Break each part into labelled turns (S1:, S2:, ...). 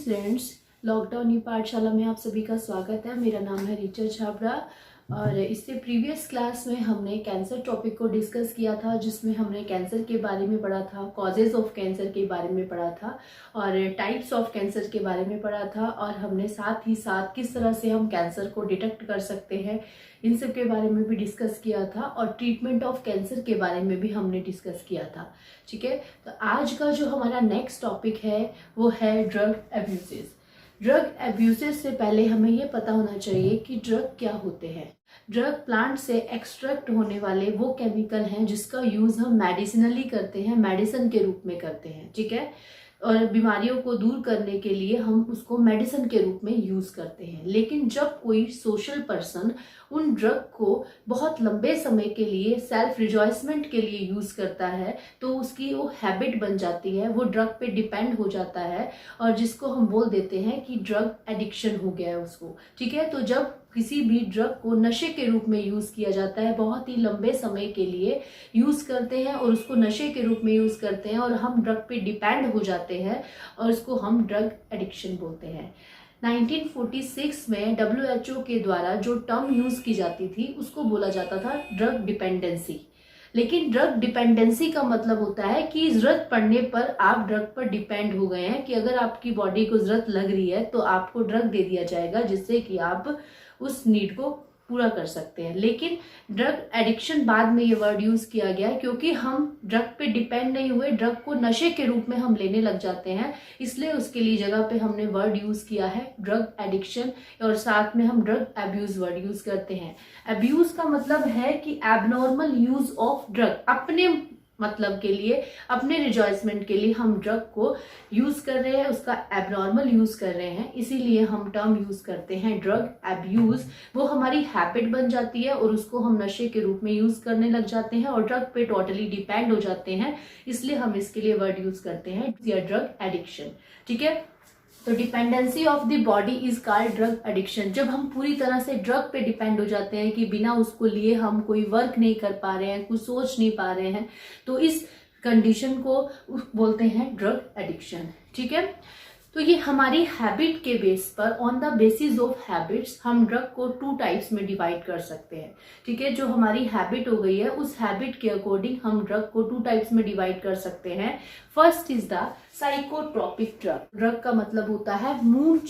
S1: Students, lockdown ई पाठशाला में आप सभी का स्वागत है। मेरा नाम है ऋचा छाबड़ा और इससे प्रीवियस क्लास में हमने कैंसर टॉपिक को डिस्कस किया था, जिसमें हमने कैंसर के बारे में पढ़ा था, कॉजेज ऑफ कैंसर के बारे में पढ़ा था और टाइप्स ऑफ कैंसर के बारे में पढ़ा था और हमने साथ ही साथ किस तरह से हम कैंसर को डिटेक्ट कर सकते हैं इन सब के बारे में भी डिस्कस किया था और ट्रीटमेंट ऑफ कैंसर के बारे में भी हमने डिस्कस किया था। ठीक है, तो आज का जो हमारा नेक्स्ट टॉपिक है वो है ड्रग एब्यूजेस। ड्रग एब्यूजेस से पहले हमें ये पता होना चाहिए कि ड्रग क्या होते हैं। ड्रग प्लांट से एक्सट्रैक्ट होने वाले वो केमिकल हैं जिसका यूज़ हम मेडिसिनली करते हैं, मेडिसिन के रूप में करते हैं। ठीक है, और बीमारियों को दूर करने के लिए हम उसको मेडिसिन के रूप में यूज़ करते हैं। लेकिन जब कोई सोशल पर्सन उन ड्रग को बहुत लंबे समय के लिए सेल्फ रिजॉइसमेंट के लिए यूज़ करता है तो उसकी वो हैबिट बन जाती है, वो ड्रग पे डिपेंड हो जाता है और जिसको हम बोल देते हैं कि ड्रग एडिक्शन हो गया है उसको। ठीक है, तो जब किसी भी ड्रग को नशे के रूप में यूज़ किया जाता है, बहुत ही लंबे समय के लिए यूज़ करते हैं और उसको नशे के रूप में यूज़ करते हैं और हम ड्रग पे डिपेंड हो जाते हैं और उसको हम ड्रग एडिक्शन बोलते हैं। 1946 में WHO के द्वारा जो टर्म यूज़ की जाती थी उसको बोला जाता था ड्रग डिपेंडेंसी। लेकिन ड्रग डिपेंडेंसी का मतलब होता है कि ज़रूरत पड़ने पर आप ड्रग पर डिपेंड हो गए हैं, कि अगर आपकी बॉडी को ज़रूरत लग रही है तो आपको ड्रग दे दिया जाएगा जिससे कि आप उस नीड को पूरा कर सकते हैं। लेकिन ड्रग एडिक्शन बाद में ये वर्ड यूज़ किया गया है क्योंकि हम ड्रग पे डिपेंड नहीं हुए, ड्रग को नशे के रूप में हम लेने लग जाते हैं, इसलिए उसके लिए जगह पे हमने वर्ड यूज़ किया है ड्रग एडिक्शन और साथ में हम ड्रग एब्यूज़ वर्ड यूज़ करते हैं। एब्यूज़ का मतलब है कि एबनॉर्मल यूज़ ऑफ ड्रग, अपने मतलब के लिए, अपने रिजॉइसमेंट के लिए हम ड्रग को यूज़ कर रहे हैं, उसका एबनॉर्मल यूज़ कर रहे हैं, इसीलिए हम टर्म यूज़ करते हैं ड्रग एब्यूज़। वो हमारी हैबिट बन जाती है और उसको हम नशे के रूप में यूज़ करने लग जाते हैं और ड्रग पे टोटली डिपेंड हो जाते हैं, इसलिए हम इसके लिए वर्ड यूज़ करते हैं या ड्रग एडिक्शन। ठीक है, तो dependency of the body is called drug addiction. जब हम पूरी तरह से ड्रग पे डिपेंड हो जाते हैं कि बिना उसको लिए हम कोई वर्क नहीं कर पा रहे हैं, कुछ सोच नहीं पा रहे हैं, तो इस कंडीशन को बोलते हैं ड्रग एडिक्शन। ठीक है, तो ये हमारी हैबिट के बेस पर, on the basis of habits, हम ड्रग को 2 टाइप्स में डिवाइड कर सकते हैं। ठीक है, जो हमारी हैबिट हो गई है उस हैबिट के अकॉर्डिंग हम ड्रग को 2 टाइप्स में डिवाइड कर सकते हैं। First is the psychotropic drug. Drug का मतलब होता है मूड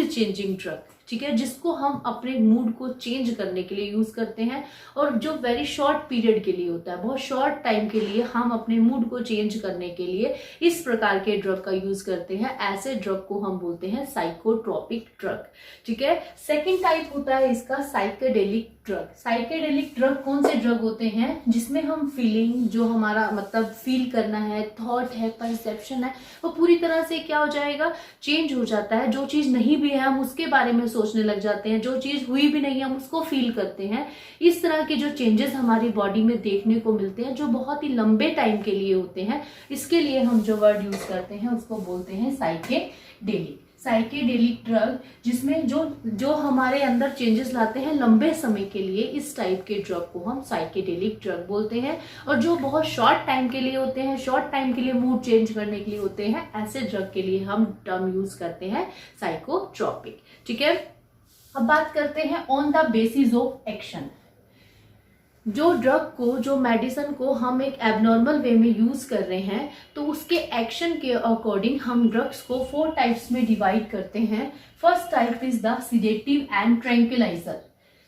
S1: चेंजिंग ड्रग। ठीक है, जिसको हम अपने मूड को चेंज करने के लिए यूज करते हैं और जो वेरी शॉर्ट पीरियड के लिए होता है, बहुत शॉर्ट टाइम के लिए हम अपने मूड को चेंज करने के लिए इस प्रकार के ड्रग का यूज करते हैं। ऐसे ड्रग को हम बोलते हैं साइकोट्रोपिक ड्रग। ठीक है, सेकेंड टाइप होता है इसका साइकेडेलिक ड्रग। साइकेडेलिक ड्रग कौन से ड्रग होते हैं जिसमें हम फीलिंग, जो हमारा मतलब फील करना है, थॉट है, परसेप्शन है, वो पूरी तरह से क्या हो जाएगा, चेंज हो जाता है। जो चीज नहीं भी है हम उसके बारे में सोचने लग जाते हैं, जो चीज हुई भी नहीं है हम उसको फील करते हैं। इस तरह के जो चेंजेस हमारी बॉडी में देखने को मिलते हैं जो बहुत ही लंबे टाइम के लिए होते हैं, इसके लिए हम जो वर्ड यूज करते हैं उसको बोलते हैं साइकेडेलिक। साइकेडेलिक ड्रग जिसमें जो हमारे अंदर चेंजेस लाते हैं लंबे समय के लिए, इस टाइप के ड्रग को हम साइकेडेलिक ड्रग बोलते हैं। और जो बहुत शॉर्ट टाइम के लिए होते हैं, शॉर्ट टाइम के लिए मूड चेंज करने के लिए होते हैं, ऐसे ड्रग के लिए हम टर्म यूज करते हैं साइकोट्रोपिक। ठीक है, अब बात करते हैं on the basis of action. जो ड्रग को, जो मेडिसिन को हम एक एबनॉर्मल वे में यूज कर रहे हैं तो उसके एक्शन के अकॉर्डिंग हम ड्रग्स को 4 टाइप्स में डिवाइड करते हैं। First type is the sedative and tranquilliser.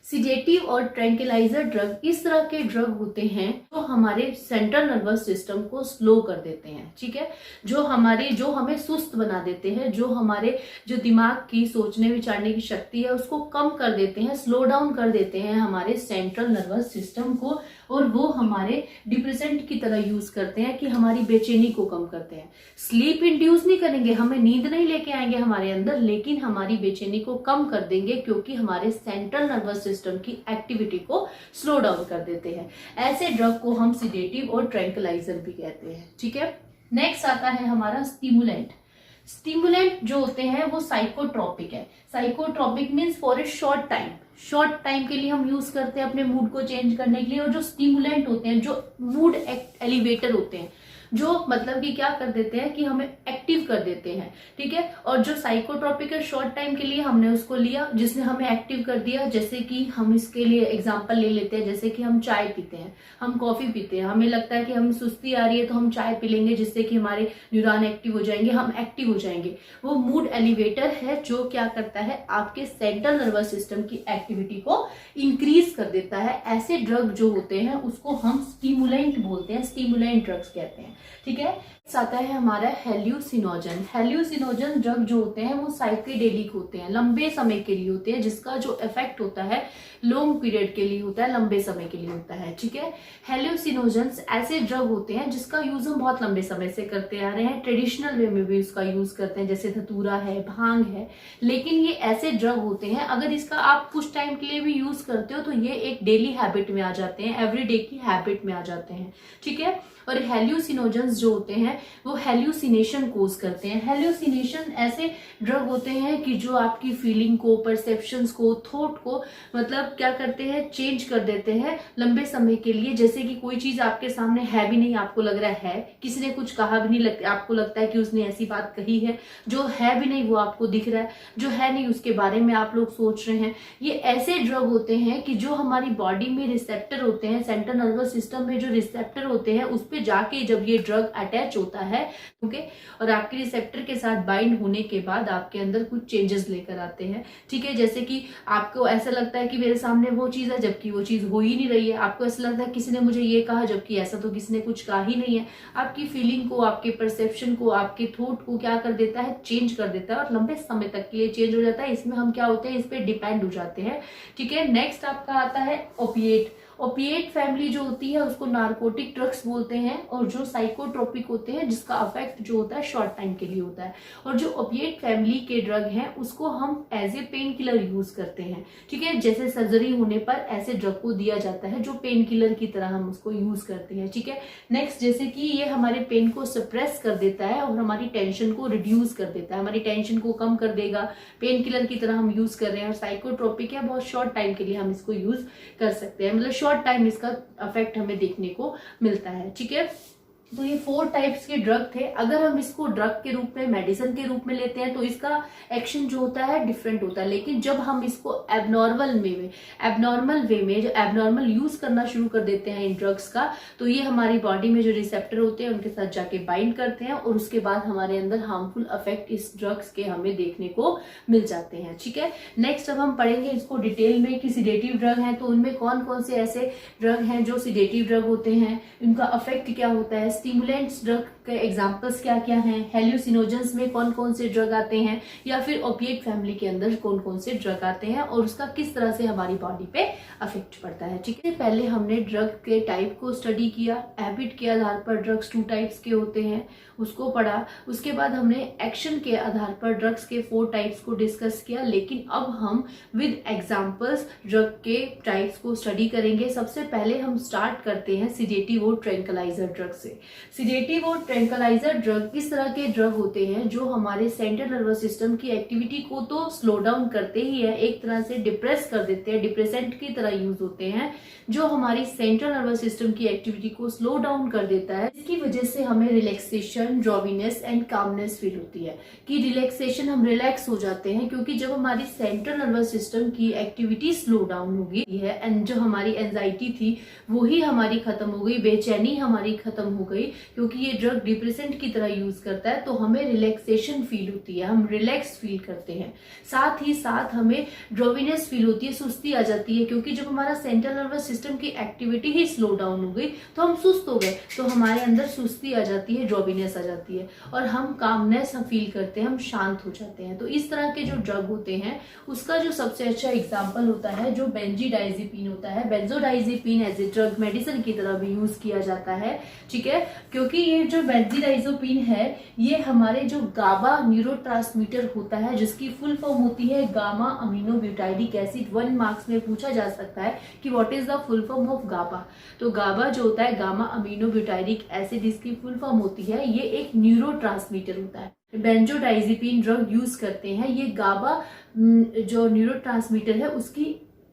S1: Sedative और ट्रैंक्विलाइजर ड्रग इस तरह के ड्रग होते हैं जो हमारे सेंट्रल नर्वस सिस्टम को स्लो कर देते हैं। ठीक है, जो हमें सुस्त बना देते हैं, जो हमारे जो दिमाग की सोचने विचारने की शक्ति है उसको कम कर देते हैं, स्लो डाउन कर देते हैं हमारे सेंट्रल नर्वस सिस्टम को, और वो हमारे डिप्रेसेंट की तरह यूज करते हैं कि हमारी बेचैनी को कम करते हैं। स्लीप इंड्यूस नहीं करेंगे, हमें नींद नहीं लेके आएंगे हमारे अंदर, लेकिन हमारी बेचैनी को कम कर देंगे क्योंकि हमारे सेंट्रल नर्वस सिस्टम की एक्टिविटी को स्लो डाउन कर देते हैं। ऐसे ड्रग को हम सिडेटिव और ट्रैंक्विलाइजर भी कहते हैं। ठीक है, नेक्स्ट आता है हमारा स्टिमुलेंट। स्टिमुलेंट जो होते हैं वो साइकोट्रोपिक है। Psychotropic means for a short time, short time के लिए हम यूज करते हैं अपने मूड को चेंज करने के लिए। और जो स्टिमुलेंट होते हैं, जो मूड एलिवेटर होते हैं, जो मतलब कि क्या कर देते हैं कि हमें एक्टिव कर देते हैं, ठीक है। और जो साइकोट्रोपिक है शॉर्ट टाइम के लिए हमने उसको लिया जिसने हमें एक्टिव कर दिया। जैसे कि हम इसके लिए एग्जांपल ले लेते हैं, जैसे कि हम चाय पीते हैं, हम कॉफी पीते हैं, हमें लगता है कि हमें सुस्ती आ रही है तो हम चाय पी लेंगे जिससे कि हमारे न्यूरॉन एक्टिव हो जाएंगे, हम एक्टिव हो जाएंगे। वो मूड एलिवेटर है जो क्या करता है आपके सेंट्रल नर्वस सिस्टम की एक्टिविटी को इंक्रीज कर देता है। ऐसे ड्रग जो होते हैं उसको हम स्टिमुलेंट बोलते हैं, स्टिमुलेंट ड्रग्स कहते हैं, ठीक है। आता है हमारा हेल्यूसिनोजन। हेल्यूसिनोजन ड्रग जो होते हैं वो साइकेडेलिक होते हैं, लंबे समय के लिए होते हैं, जिसका जो इफेक्ट होता है लॉन्ग पीरियड के लिए होता है, लंबे समय के लिए होता है, ठीक है। हेल्यूसिनोजन्स ऐसे ड्रग होते हैं जिसका यूज हम बहुत लंबे समय से करते आ रहे हैं, ट्रेडिशनल वे में भी उसका यूज करते हैं, जैसे धतूरा है, भांग है। लेकिन ये ऐसे ड्रग होते हैं अगर इसका आप कुछ टाइम के लिए भी यूज करते हो तो ये एक डेली हैबिट में आ जाते हैं, एवरीडे की हैबिट में आ जाते हैं, ठीक है। और हेल्यूसिनोजन्स जो होते हैं वो हेल्यूसिनेशन कोज करते हैं। हेल्यूसिनेशन ऐसे ड्रग होते हैं कि जो आपकी फीलिंग को, परसेप्शंस को, थॉट को मतलब क्या करते हैं, चेंज कर देते हैं लंबे समय के लिए। जैसे कि कोई चीज आपके सामने है भी नहीं, आपको लग रहा है, किसी ने कुछ कहा भी नहीं, आपको लगता है कि उसने ऐसी बात कही है। जो है भी नहीं वो आपको दिख रहा है, जो है नहीं उसके बारे में आप लोग सोच रहे हैं। ये ऐसे ड्रग होते हैं कि जो हमारी बॉडी में रिसेप्टर होते हैं, सेंट्रल नर्वस सिस्टम में जो रिसेप्टर होते हैं उस पे जाके जब ये ड्रग अटैच होता है, ओके, और आपके रिसेप्टर के साथ बाइंड होने के बाद आपके अंदर कुछ चेंजेस लेकर आते हैं, ठीक है। जैसे कि आपको ऐसा लगता है कि मेरे सामने वो चीज है जबकि वो चीज हो ही नहीं रही है। आपको ऐसा लगता है किसी ने मुझे ये कहा जबकि ऐसा तो किसी ने कुछ कहा ही नहीं है। आपकी फीलिंग को, आपके परसेप्शन को, आपके थॉट को क्या कर देता है, चेंज कर देता है और लंबे समय तक के लिए चेंज हो जाता है। इसमें हम क्या होते हैं, इस पे डिपेंड हो जाते हैं, ठीक है। नेक्स्ट आपका आता है ओपिएट। ओपिएट फैमिली जो होती है उसको नार्कोटिक ड्रग्स बोलते हैं, और जो साइकोट्रोपिक होते हैं जिसका इफेक्ट जो होता है शॉर्ट टाइम के लिए होता है। और जो ओपिएट फैमिली के ड्रग हैं उसको हम as a pain killer use करते हैं, ठीक है। जैसे सर्जरी होने पर ऐसे ड्रग को दिया जाता है जो पेन किलर की तरह हम उसको यूज करते हैं, ठीक है। नेक्स्ट, जैसे कि ये हमारे पेन को सप्रेस कर देता है और हमारी टेंशन को रिड्यूस कर देता है, हमारी टेंशन को कम कर देगा, पेन किलर की तरह हम यूज कर रहे हैं। और साइकोट्रोपिक है, बहुत शॉर्ट टाइम के लिए हम इसको यूज कर सकते हैं, मतलब शॉर्ट टाइम इसका इफेक्ट हमें देखने को मिलता है, ठीक है। तो ये 4 टाइप्स के ड्रग थे। अगर हम इसको ड्रग के रूप में, मेडिसिन के रूप में लेते हैं तो इसका एक्शन जो होता है डिफरेंट होता है। लेकिन जब हम इसको एबनॉर्मल वे में जो एबनॉर्मल यूज करना शुरू कर देते हैं इन ड्रग्स का, तो ये हमारी बॉडी में जो रिसेप्टर होते हैं उनके साथ जाके बाइंड करते हैं और उसके बाद हमारे अंदर हार्मफुल इफेक्ट इस ड्रग्स के हमें देखने को मिल जाते हैं, ठीक है। नेक्स्ट अब हम पढ़ेंगे इसको डिटेल में कि सिडेटिव ड्रग है तो उनमें कौन कौन से ऐसे ड्रग हैं जो सिडेटिव ड्रग होते हैं, उनका इफेक्ट क्या होता है, स्टिमुलेंट्स ड्रग के एग्जांपल्स क्या क्या हैं, हेल्यूसिनोजेंस में कौन कौन से ड्रग आते हैं, या फिर ओपिएट फैमिली के अंदर कौन कौन से ड्रग आते हैं और उसका किस तरह से हमारी बॉडी पे अफेक्ट पड़ता है, ठीक है। पहले हमने ड्रग के टाइप को स्टडी किया, हैबिट के आधार पर ड्रग्स 2 टाइप्स के होते हैं उसको पढ़ा। उसके बाद हमने एक्शन के आधार पर ड्रग्स के 4 टाइप्स को डिस्कस किया। लेकिन अब हम विद एग्जांपल्स ड्रग के टाइप्स को स्टडी करेंगे। सबसे पहले हम स्टार्ट करते हैं सिडेटिव और ट्रैंक्विलाइजर ड्रग से। सिडेटिव और ट्रैंक्विलाइजर ड्रग इस तरह के ड्रग होते हैं जो हमारे सेंट्रल नर्वस सिस्टम की एक्टिविटी को तो स्लो डाउन करते ही है, एक तरह से डिप्रेस कर देते हैं, डिप्रेसेंट की तरह यूज होते हैं, जो हमारी सेंट्रल नर्वस सिस्टम की एक्टिविटी को स्लो डाउन कर देता है। इसकी वजह से हमें रिलैक्सेशन, ड्रॉवीनेस एंड कामनेस फील होती है कि रिलैक्सेशन, हम रिलैक्स हो जाते हैं क्योंकि जब हमारी सेंट्रल नर्वस सिस्टम की एक्टिविटी स्लो डाउन हो गई है एंड जो हमारी एंजाइटी थी वो ही हमारी खत्म हो गई, बेचैनी हमारी खत्म हो गई क्योंकि ये ड्रग डिप्रेसेंट की तरह यूज करता है, तो हमें रिलैक्सेशन फील होती है, हम रिलैक्स फील करते हैं। साथ ही साथ हमें ड्रॉवीनेस फील होती है, सुस्ती आ जाती है क्योंकि जब हमारा सेंट्रल नर्वस सिस्टम की एक्टिविटी ही स्लो डाउन हो गई तो हम सुस्त हो गए, तो हमारे अंदर सुस्ती आ जाती है, ड्रॉवीनेस आ जाती है और हम कामनेस फील करते हैं, हम शांत हो जाते हैं। तो इस तरह के जो ड्रग होते हैं उसका जो सबसे अच्छा एग्जाम्पल होता है जो बेंजीडाइजिपीन होता है। बेंजोडाइजिपीन एज ए ड्रग मेडिसिन की तरह भी यूज किया जाता है, ठीक है, क्योंकि ये जो बेंजीडाइजिपीन है ये हमारे जो गाबा न्यूरोट्रांसमीटर होता है जिसकी फुल फॉर्म होती है gamma amino butyric acid. 1 marks में पूछा जा सकता है कि what is the full form of GABA. तो गाबा जो होता है गामा अमीनो ब्यूटाइडिक एसिड, इसकी फुल फॉर्म होती है, ये एक न्यूरोट्रांसमीटर होता है। बेंजोडाइजिपीन ड्रग यूज करते हैं, ये गाबा जो न्यूरोट्रांसमीटर है उसकी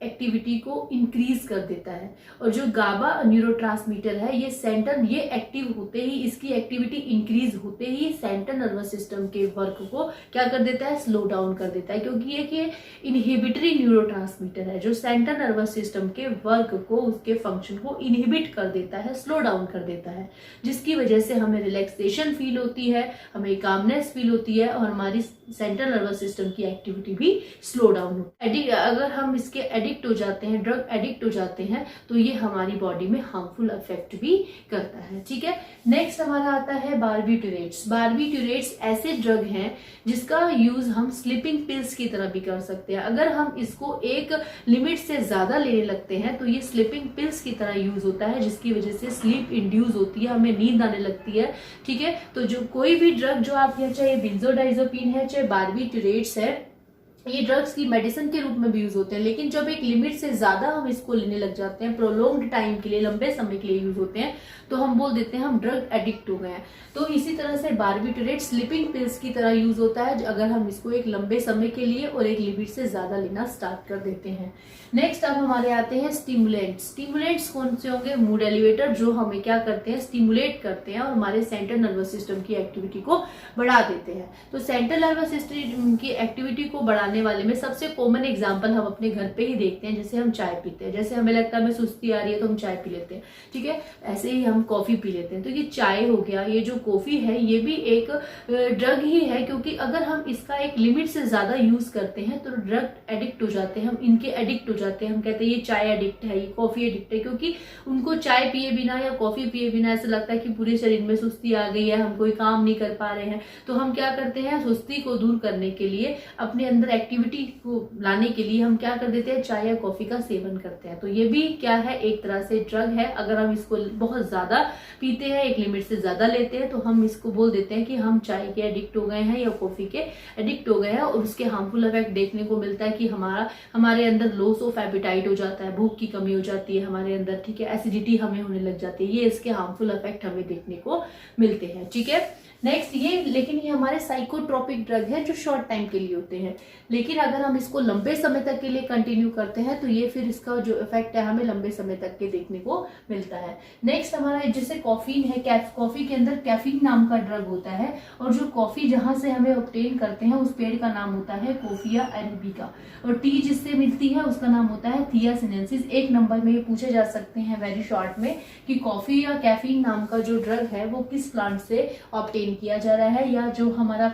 S1: एक्टिविटी को इंक्रीज कर देता है। और जो गाबा न्यूरोट्रांसमीटर है ये सेंट्रल, ये एक्टिव होते ही, इसकी एक्टिविटी इंक्रीज होते ही सेंट्रल नर्वस सिस्टम के वर्क को क्या कर देता है, स्लो डाउन कर देता है, क्योंकि ये इनहिबिटरी न्यूरोट्रांसमीटर है जो सेंट्रल नर्वस सिस्टम के वर्क को, उसके फंक्शन को इनहिबिट कर देता है, स्लो डाउन कर देता है, जिसकी वजह से हमें रिलैक्सेशन फील होती है, हमें कामनेस फील होती है और हमारी सेंट्रल नर्वस सिस्टम की एक्टिविटी भी स्लो डाउन होती है। अगर हम इसके एडिक्ट हो जाते हैं, ड्रग एडिक्ट हो जाते हैं, तो ये हमारी बॉडी में हार्मफुल इफेक्ट भी करता है। ठीक है, नेक्स्ट हमारा आता है बार्बिट्यूरेट्स। बार्बिट्यूरेट्स ऐसे ड्रग हैं जिसका यूज हम स्लीपिंग पिल्स की तरह भी कर सकते हैं। अगर हम इसको एक लिमिट से ज्यादा लेने लगते हैं तो ये स्लीपिंग पिल्स की तरह यूज होता है, जिसकी वजह से स्लीप इंड्यूस होती है, हमें नींद आने लगती है। ठीक है, तो जो कोई भी ड्रग जो आप यहाँ, चाहे बेंजोडाइजोपिन है, चाहे बार्बिट्यूरेट्स है, ये ड्रग्स की मेडिसिन के रूप में भी यूज होते हैं, लेकिन जब एक लिमिट से ज्यादा हम इसको लेने लग जाते हैं, प्रोलॉन्ग्ड टाइम के लिए, लंबे समय के लिए यूज होते हैं, तो हम बोल देते हैं हम ड्रग एडिक्ट हो गए हैं। तो इसी तरह से बार्बिट्यूरेट स्लीपिंग पिल्स की तरह यूज होता है अगर हम इसको एक लंबे समय के लिए और एक लिमिट से ज्यादा लेना स्टार्ट कर देते हैं। नेक्स्ट अब हमारे आते हैं स्टिमुलेंट्स। स्टिमुलेंट्स कौन से होंगे, मूड एलिवेटर, जो हमें क्या करते हैं, स्टिमुलेट करते हैं और हमारे सेंट्रल नर्वस सिस्टम की एक्टिविटी को बढ़ा देते हैं। तो सेंट्रल नर्वस सिस्टम की एक्टिविटी को बढ़ाने वाले में सबसे कॉमन एग्जांपल हम अपने घर पे ही देखते हैं, जैसे हम चाय पीते हैं, जैसे हमें लगता है हमें सुस्ती आ रही है तो हम चाय पी लेते हैं। ठीक है, ऐसे ही हम कॉफी पी लेते हैं। तो ये चाय हो गया, ये जो कॉफी है ये भी एक ड्रग ही है, क्योंकि अगर हम इसका एक लिमिट से ज्यादा यूज करते हैं तो ड्रग एडिक्ट हो जाते हैं, हम इनके एडिक्ट हो जाते हैं। हम कहते हैं ये चाय एडिक्ट है, ये कॉफी एडिक्ट है, क्योंकि उनको चाय पिए बिना या कॉफी पिए बिना ऐसा लगता है कि पूरे शरीर में सुस्ती आ गई है, हम कोई काम नहीं कर पा रहे हैं। तो हम क्या करते हैं, सुस्ती को दूर करने के लिए, अपने अंदर एक्टिविटी को लाने के लिए हम क्या कर देते हैं, चाय या कॉफी का सेवन करते हैं। तो ये भी क्या है, एक तरह से ड्रग है। अगर हम इसको बहुत ज्यादा पीते हैं, एक लिमिट से ज्यादा लेते हैं, तो हम इसको बोल देते हैं कि हम चाय के एडिक्ट हो गए हैं या कॉफी के एडिक्ट हो गए हैं। और उसके हार्मफुल इफेक्ट देखने को मिलता है कि हमारे अंदर लॉस ऑफ एपिटाइट हो जाता है, भूख की कमी हो जाती है हमारे अंदर। ठीक है, एसिडिटी हमें होने लग जाती है। ये इसके हार्मफुल इफेक्ट हमें देखने को मिलते हैं। ठीक है, नेक्स्ट लेकिन ये हमारे साइकोट्रोपिक ड्रग है जो शॉर्ट टाइम के लिए होते हैं, लेकिन अगर हम इसको लंबे समय तक के लिए कंटिन्यू करते हैं तो ये फिर इसका जो इफेक्ट है हमें लंबे समय तक के देखने को मिलता है। नेक्स्ट हमारा जैसे कॉफीन है, कॉफी के अंदर कैफीन नाम का ड्रग होता है, और जो कॉफी जहां से हमें ऑब्टेन करते हैं उस पेड़ का नाम होता है कोफिया अरेबिका, और टी जिससे मिलती है उसका नाम होता है थिया सिनेंसिस। एक नंबर में ये पूछे जा सकते हैं वेरी शॉर्ट में कि कॉफी या कैफीन नाम का जो ड्रग है वो किस प्लांट से ऑब्टेन किया जा रहा है, या जो हमारा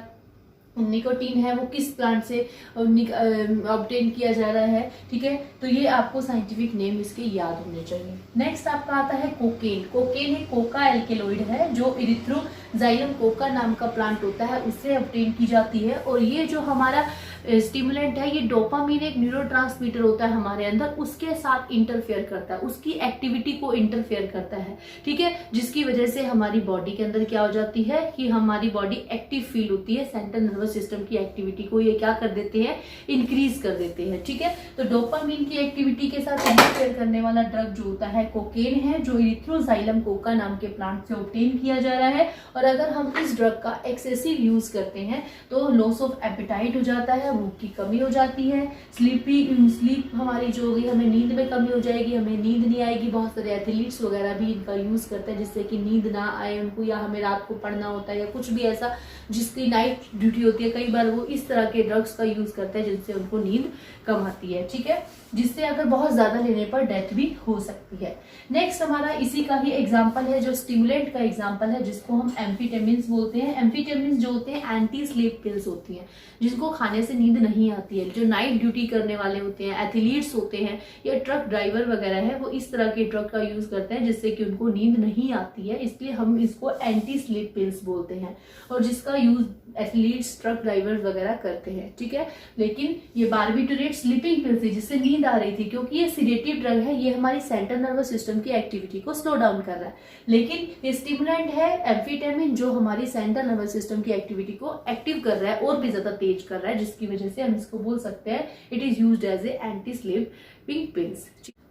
S1: निकोटीन है वो किस प्लांट से ऑब्टेन किया जा रहा है। ठीक है, तो ये आपको साइंटिफिक नेम इसके याद होने चाहिए। नेक्स्ट आपका आता है कोकेन। कोकेन एक कोका एल्केलॉइड है जो इरिथ्रोजाइलम कोका नाम का प्लांट होता है, उससे ऑब्टेन की जाती है। और ये जो हमारा स्टिमुलेंट है, ये डोपामीन एक न्यूरोट्रांसमीटर होता है हमारे अंदर, उसके साथ इंटरफेयर करता है, उसकी एक्टिविटी को इंटरफेयर करता है। ठीक है, जिसकी वजह से हमारी बॉडी के अंदर क्या हो जाती है कि हमारी बॉडी एक्टिव फील होती है, सेंट्रल नर्वस सिस्टम की एक्टिविटी को ये क्या कर देते हैं, इंक्रीज कर देते हैं। ठीक है, तो डोपामीन की एक्टिविटी के साथ इंटरफेयर करने वाला ड्रग जो होता है कोकेन है, जो इरिथ्रोजाइलम कोका नाम के प्लांट से ऑब्टेन किया जा रहा है। और अगर हम इस ड्रग का एक्सेसिव यूज करते हैं तो लॉस ऑफ एपिटाइट हो जाता है, भूख की कमी हो जाती है, स्लीप हमारी जो होगी, हमें नींद में कमी हो जाएगी, हमें नींद नहीं आएगी। बहुत सारे एथलीट्स वगैरह भी इनका यूज करते हैं जिससे कि नींद ना आए उनको, या हमें रात को पढ़ना होता है या कुछ भी ऐसा जिसकी नाइट ड्यूटी होती है, कई बार वो इस तरह के ड्रग्स का यूज करते हैं जिनसे उनको नींद कम आती है। ठीक है, जिससे अगर बहुत ज्यादा लेने पर डेथ भी हो सकती है। नेक्स्ट हमारा इसी का ही एग्जांपल है, जो स्टिमुलेंट का एग्जांपल है, जिसको हम एम्फीटेमिन्स बोलते हैं। एम्फीटेमिन्स जो होते हैं एंटी स्लीप पिल्स होती हैं, जिनको खाने से नींद नहीं आती है। जो नाइट ड्यूटी करने वाले होते हैं, एथलीट्स होते हैं या ट्रक ड्राइवर वगैरह है, वो इस तरह के ड्रग का यूज करते हैं जिससे कि उनको नींद नहीं आती है, इसलिए हम इसको एंटी स्लीप पिल्स बोलते हैं, और जिसका यूज एथलीट्स, ट्रक ड्राइवर वगैरह करते हैं। ठीक है, लेकिन ये बार्बिट्यूरेट स्लीपिंग पिल्स थी जिससे नींद आ रही थी, क्योंकि ये सीडेटिव ड्रग है, ये हमारी सेंट्रल नर्वस सिस्टम की एक्टिविटी को स्लो डाउन कर रहा है। लेकिन ये स्टिमुलेंट है एम्फीटेमिन, जो हमारी सेंट्रल नर्वस सिस्टम की एक्टिविटी को एक्टिव कर रहा है और भी ज्यादा तेज कर रहा है, जिसकी वजह से हम इसको बोल सकते हैं it is used as a anti sleeping pills.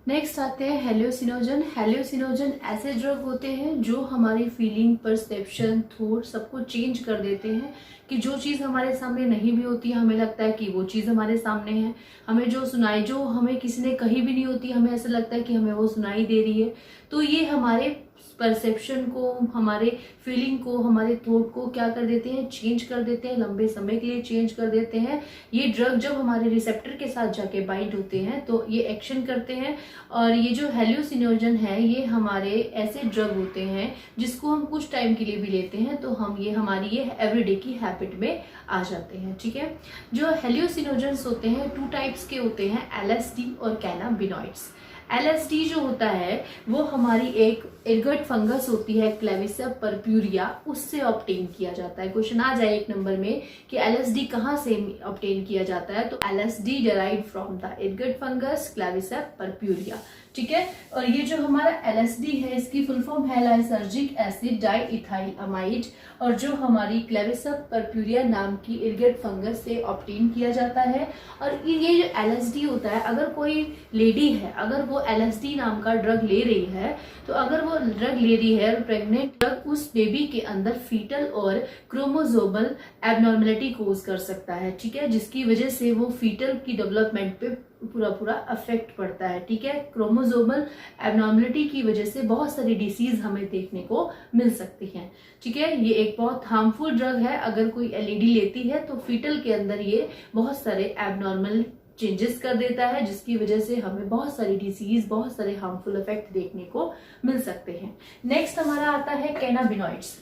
S1: Next आते हैं हेल्यूसिनोजन। हेल्यूसिनोजन ऐसे ड्रग होते हैं जो हमारी फीलिंग, परसेप्शन, थॉट सबको चेंज कर देते हैं, कि जो चीज़ हमारे सामने नहीं भी होती है हमें लगता है कि वो चीज़ हमारे सामने है। हमें जो हमें किसी ने कही भी नहीं होती, हमें ऐसा लगता है कि हमें वो सुनाई दे रही है। तो ये हमारे परसेप्शन को, हमारे फीलिंग को, हमारे थॉट को क्या कर देते हैं, चेंज कर देते हैं, लंबे समय के लिए चेंज कर देते हैं। ये ड्रग जब हमारे रिसेप्टर के साथ जाके बाइंड होते हैं तो ये एक्शन करते हैं। और ये जो हेल्यूसिनोजन है ये हमारे ऐसे ड्रग होते हैं जिसको हम कुछ टाइम के लिए भी लेते हैं तो हम ये हमारी ये एवरीडे की हैबिट में आ जाते हैं। ठीक है, जो हेल्यूसिनोजन्स होते हैं 2 टाइप्स के होते हैं, LSD और कैनाबिनॉइड्स। LSD जो होता है वो हमारी एक एर्गट फंगस होती है, क्लेविसेप परप्यूरिया, उससे ऑब्टेन किया जाता है। क्वेश्चन आ जाए 1 नंबर में कि LSD कहाँ से ऑब्टेन किया जाता है, तो LSD derived from the ergot fungus claviceps purpurea. ठीक है, और ये जो हमारा LSD है इसकी फुल फॉर्म है लाइसर्जिक एसिड डाइइथाइल अमाइड, और जो हमारी क्लेविसेप परप्यूरिया नाम की एर्गट फंगस से ऑब्टेन किया जाता है। और ये जो LSD होता है, अगर कोई लेडी है, अगर वो LSD नाम का ड्रग ले रही है, तो अगर वो ड्रग ले रही है प्रेग्नेंट, ड्रग उस बेबी के अंदर फीटल और क्रोमोसोमल एबनॉर्मेलिटी कोज कर सकता है। ठीक है, जिसकी वजह से वो फीटल की डेवलपमेंट पे पूरा अफेक्ट पड़ता है। ठीक है, क्रोमोसोमल एबनॉर्मेलिटी की वजह से बहुत सारी डिसीज हमें देखने को मिल सकती हैं। ठीक है, ये एक बहुत हार्मफुल ड्रग है। अगर कोई LED लेती है तो फीटल के अंदर ये बहुत सारे एबनॉर्मल चेंजेस कर देता है, जिसकी वजह से हमें बहुत सारी डिसीज, बहुत सारे हार्मफुल इफेक्ट देखने को मिल सकते हैं। नेक्स्ट हमारा आता है कैनाबिनॉइड्स।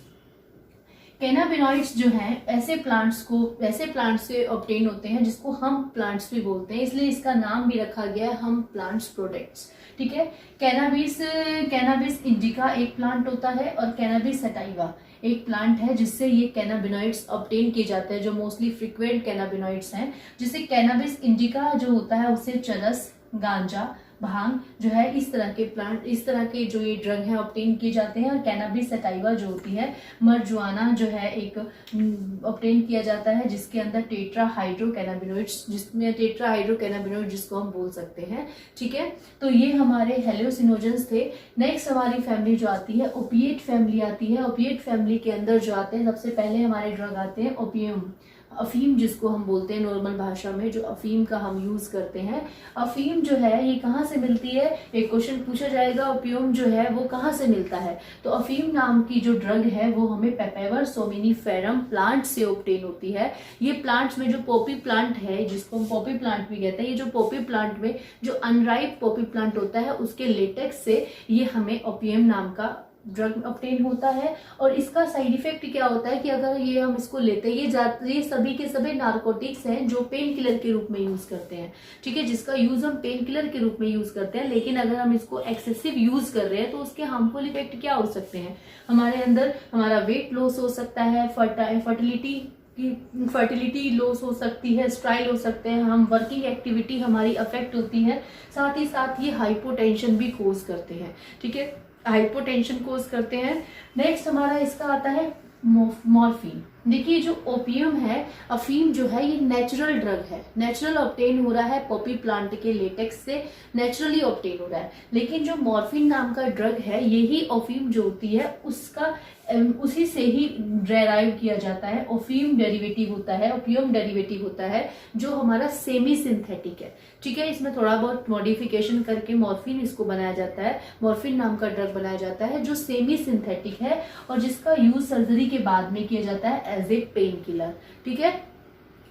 S1: कैनाबिनॉइड्स जो हैं ऐसे प्लांट्स से ऑब्टेन होते हैं जिसको हम प्लांट्स भी बोलते हैं, इसलिए इसका नाम भी रखा गया है हम प्लांट्स प्रोडक्ट्स। ठीक है, कैनाबिस इंडिका एक प्लांट होता है और कैनाबिस सटाइवा एक प्लांट है जिससे ये कैनाबिनॉइड्स ऑब्टेन किए जाते हैं, जो मोस्टली फ्रिक्वेंट कैनाबिनॉइड्स हैं। जिससे कैनाबिस इंडिका जो होता है उससे चरस, गांजा, भांग जो है इस तरह के जो ये ड्रग है ऑब्टेन किए जाते हैं। और कैनाबिस सटाइवा जो होती है, मरजुआना जो है एक ऑब्टेन किया जाता है जिसके अंदर टेट्रा हाइड्रो कैनाबिनॉइड्स, जिसको हम बोल सकते हैं। ठीक है, तो ये हमारे हेल्यूसिनोजेंस थे। नेक्स्ट हमारी फैमिली जो आती है ओपिएट फैमिली आती है। ओपिएट फैमिली के अंदर जो आते हैं सबसे पहले हमारे ड्रग आते हैं ओपियम, अफीम जिसको हम बोलते हैं नॉर्मल भाषा में, जो अफीम का हम यूज करते हैं। अफीम जो है ये कहाँ से मिलती है, एक क्वेश्चन पूछा जाएगा, ओपियम जो है वो कहाँ से मिलता है। तो अफीम नाम की जो ड्रग है वो हमें पेपेवर सोमिनिफेरम प्लांट से ऑब्टेन होती है। ये प्लांट्स में जो पॉपी प्लांट है, जिसको हम पॉपी प्लांट भी कहते हैं, ये जो पॉपी प्लांट में जो अनराइप पॉपी प्लांट होता है उसके लेटेक्स से ये हमें ओपियम नाम का ड्रग ऑब्टेन होता है। और इसका साइड इफेक्ट क्या होता है कि अगर ये हम इसको लेते हैं, ये सभी के सभी नार्कोटिक्स हैं जो पेन किलर के रूप में यूज करते हैं। ठीक है, जिसका यूज हम पेन किलर के रूप में यूज करते हैं, लेकिन अगर हम इसको एक्सेसिव यूज कर रहे हैं तो उसके हार्मफुल इफेक्ट क्या हो सकते हैं, हमारे अंदर हमारा वेट लॉस हो सकता है, फर्टिलिटी लॉस हो सकती है, स्ट्राइल हो सकते हैं, हम वर्किंग एक्टिविटी हमारी अफेक्ट होती है, साथ ही साथ ये हाइपोटेंशन भी कोज करते हैं। ठीक है, हाइपोटेंशन कोज करते हैं। नेक्स्ट हमारा इसका आता है मॉर्फिन। देखिए जो ओपियम है, अफीम जो है ये नेचुरल ड्रग है, नेचुरल ऑब्टेन हो रहा है पॉपी प्लांट के लेटेक्स से, नेचुरली ऑब्टेन हो रहा है। लेकिन जो मॉर्फिन नाम का ड्रग है यही ओपियम जो होती है उसी से ही डेराइव किया जाता है। ओपियम डेरिवेटिव होता है, ओपियम डेरिवेटिव होता है जो हमारा सेमी सिंथेटिक है। ठीक है, इसमें थोड़ा बहुत मॉडिफिकेशन करके मॉर्फिन इसको बनाया जाता है, मॉर्फिन नाम का ड्रग बनाया जाता है जो सेमी सिंथेटिक है और जिसका यूज सर्जरी के बाद में किया जाता है एज ए पेन किलर। ठीक है,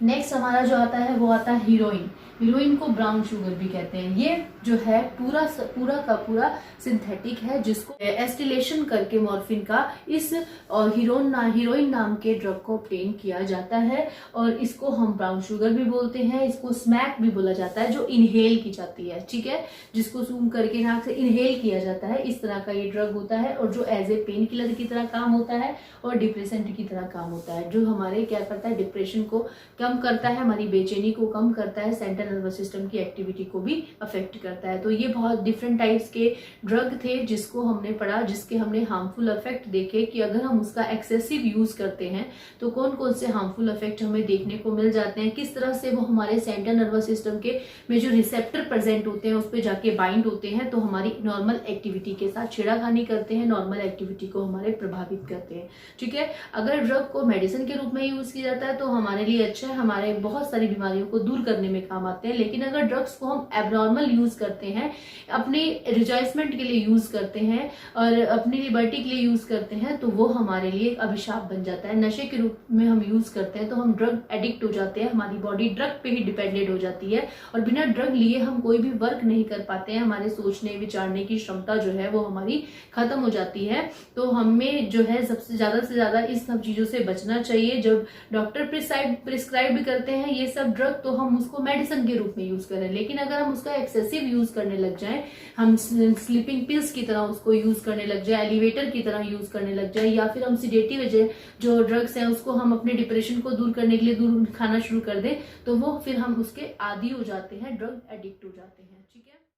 S1: नेक्स्ट हमारा जो आता है वो आता है हीरोइन। हीरोइन को ब्राउन शुगर भी कहते हैं। ये जो है पूरा सिंथेटिक है, जिसको एस्टिलेशन करके मॉर्फिन का इस हीरोइन नाम के ड्रग को ऑब्टेन किया जाता है। और इसको हम ब्राउन शुगर भी बोलते हैं, इसको स्मैक भी बोला जाता है, जो इनहेल की जाती है। ठीक है, जिसको सूंघ करके नाक से इनहेल किया जाता है, इस तरह का ये ड्रग होता है और जो एज ए पेन किलर की तरह काम होता है और डिप्रेसेंट की तरह काम होता है, जो हमारे क्या करता है, डिप्रेशन को कम करता है, हमारी बेचैनी को कम करता है, सेंट्रल नर्वस सिस्टम की एक्टिविटी को भी अफेक्ट करता है। तो ये बहुत डिफरेंट टाइप्स के ड्रग थे जिसको हमने पढ़ा, जिसके हमने हार्मफुल इफेक्ट देखे कि अगर हम उसका एक्सेसिव यूज करते हैं तो कौन कौन से हार्मफुल इफेक्ट हमें देखने को मिल जाते हैं, किस तरह से वो हमारे सेंट्रल नर्वस सिस्टम के में जो रिसेप्टर प्रेजेंट होते हैं उस पर जाके बाइंड होते हैं, तो हमारी नॉर्मल एक्टिविटी के साथ छेड़ाखानी करते हैं, नॉर्मल एक्टिविटी को हमारे प्रभावित करते हैं। ठीक है, अगर ड्रग को मेडिसिन के रूप में यूज किया जाता है तो हमारे लिए अच्छा है, हमारे बहुत सारी बीमारियों को दूर करने में काम आते हैं। लेकिन अगर ड्रग्स को हम एबनॉर्मल यूज करते हैं, अपने रिजॉइसमेंट के लिए यूज करते हैं और अपनी लिबर्टी के लिए यूज करते हैं, तो वो हमारे लिए एक अभिशाप बन जाता है। नशे के रूप में हम यूज करते हैं तो हम ड्रग एडिक्ट हो जाते हैं, हमारी बॉडी ड्रग पे ही डिपेंडेंट हो जाती है और बिना ड्रग लिए हम कोई भी वर्क नहीं कर पाते हैं, हमारे सोचने विचारने की क्षमता जो है वो हमारी खत्म हो जाती है। तो हमें जो है सबसे ज्यादा से ज्यादा इस सब चीजों से बचना चाहिए। जब डॉक्टर प्रिस्क्राइब भी करते हैं ये सब ड्रग तो हम उसको मेडिसिन के रूप में यूज करें, लेकिन अगर हम उसका एक्सेसिव यूज करने लग जाएं, हम स्लीपिंग पिल्स की तरह उसको यूज करने लग जाए, एलिवेटर की तरह यूज करने लग जाए, या फिर हम सिडेटिव जो ड्रग्स हैं उसको हम अपने डिप्रेशन को दूर करने के लिए दूर खाना शुरू कर दें, तो वो फिर हम उसके आदी हो जाते हैं, ड्रग एडिक्ट हो जाते हैं। ठीक है।